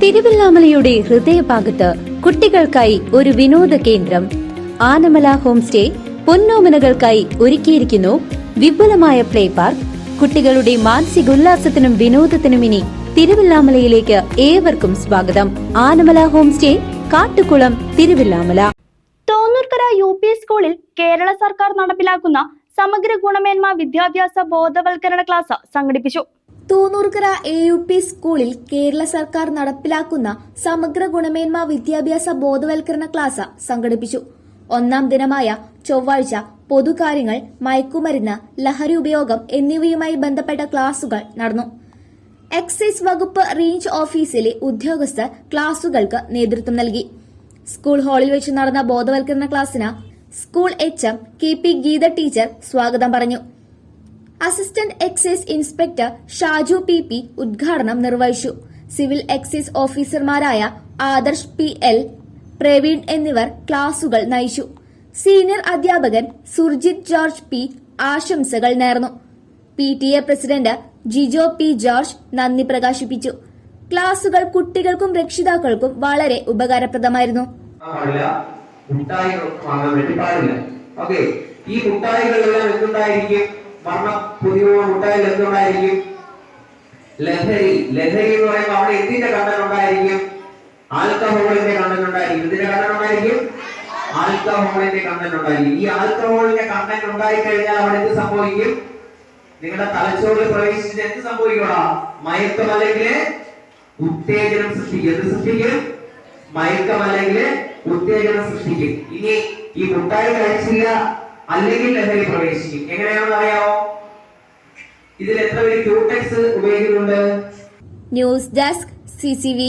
തിരുവല്ലാമലയുടെ ഹൃദയഭാഗത്ത് കുട്ടികൾക്കായി ഒരു വിനോദ കേന്ദ്രം ആനമല ഹോം സ്റ്റേ പൊന്നോമനകൾക്കായി ഒരുക്കിയിരിക്കുന്നു വിപുലമായ പ്ലേ പാർക്ക്. കുട്ടികളുടെ മാനസികോല്ലാസത്തിനും വിനോദത്തിനും ഇനി തിരുവല്ലാമലയിലേക്ക് ഏവർക്കും സ്വാഗതം. Anamala home stay, Kattukulam, Thiruvallamala. Thonnurkara UP സ്കൂളിൽ കേരള സർക്കാർ നടപ്പിലാക്കുന്ന സമഗ്ര ഗുണമേന്മ വിദ്യാഭ്യാസ ബോധവൽക്കരണ ക്ലാസ് സംഘടിപ്പിച്ചു. തോന്നൂർക്കര AUP സ്കൂളിൽ കേരള സർക്കാർ നടപ്പിലാക്കുന്ന സമഗ്ര ഗുണമേന്മ വിദ്യാഭ്യാസ ബോധവൽക്കരണ ക്ലാസ് സംഘടിപ്പിച്ചു. ഒന്നാം ദിനമായ ചൊവ്വാഴ്ച പൊതുകാര്യങ്ങൾ, മയക്കുമരുന്ന്, ലഹരി ഉപയോഗം എന്നിവയുമായി ബന്ധപ്പെട്ട ക്ലാസുകൾ നടന്നു. എക്സൈസ് വകുപ്പ് റേഞ്ച് ഓഫീസിലെ ഉദ്യോഗസ്ഥർ ക്ലാസുകൾക്ക് നേതൃത്വം നൽകി. സ്കൂൾ ഹാളിൽ വെച്ച് നടന്ന ബോധവൽക്കരണ ക്ലാസ്സിന് school HM KP Geetha teacher സ്വാഗതം പറഞ്ഞു. Assistant excise inspector Shaju PP ഉദ്ഘാടനം നിർവഹിച്ചു. സിവിൽ എക്സൈസ് ഓഫീസർമാരായ ആദർശ് PL, പ്രവീൺ എന്നിവർ ക്ലാസുകൾ നയിച്ചു. സീനിയർ അധ്യാപകൻ സുർജിത് ജോർജ് P ആശംസകൾ നേർന്നു. PTA president Jijo P George നന്ദി പ്രകാശിപ്പിച്ചു. ക്ലാസുകൾ കുട്ടികൾക്കും രക്ഷിതാക്കൾക്കും വളരെ ഉപകാരപ്രദമായിരുന്നു. ഈ മുട്ടായികളെല്ലാം എന്തുണ്ടായിരിക്കും? പുതിയ മുട്ടായികൾ എന്തുണ്ടായിരിക്കും? ലഹരി. ലഹരി എന്ന് പറയുമ്പോൾ അവിടെ എന്തിന്റെ കണ്ടന്റ് ഉണ്ടായിരിക്കും? ആൽക്കഹോളിന്റെ കണ്ടന്റ് ഉണ്ടായിരിക്കും. ഇതിന്റെ കണ്ടന്റ് ഉണ്ടായിരിക്കും? ആൽക്കഹോളിന്റെ കണ്ടന്റ് ഉണ്ടായിരിക്കും. ഈ ആൽക്കഹോളിന്റെ കണ്ടന്റ് ഉണ്ടായി കഴിഞ്ഞാൽ അവിടെ എന്ത് സംഭവിക്കും? നിങ്ങളുടെ തലച്ചോറിൽ പ്രവേശിച്ചിട്ട് എന്ത് സംഭവിക്കടാ? മയക്കം അല്ലെങ്കിൽ ഉത്തേജനം സൃഷ്ടിക്കും. എന്ത് സൃഷ്ടിക്കും? മയക്കം അല്ലെങ്കിൽ ഉത്തേജനം സൃഷ്ടിക്കും. ഇനി ഈ മുട്ടായി കഴിച്ചില്ല അല്ലെങ്കിൽ ലഹരി പ്രവേശിക്കും. എങ്ങനെയാണെന്ന് അറിയാമോ? ഇതിൽ എത്ര പേര് ക്യൂടെക്സ് ഉപയോഗിക്കുന്നുണ്ട്? News desk CCV.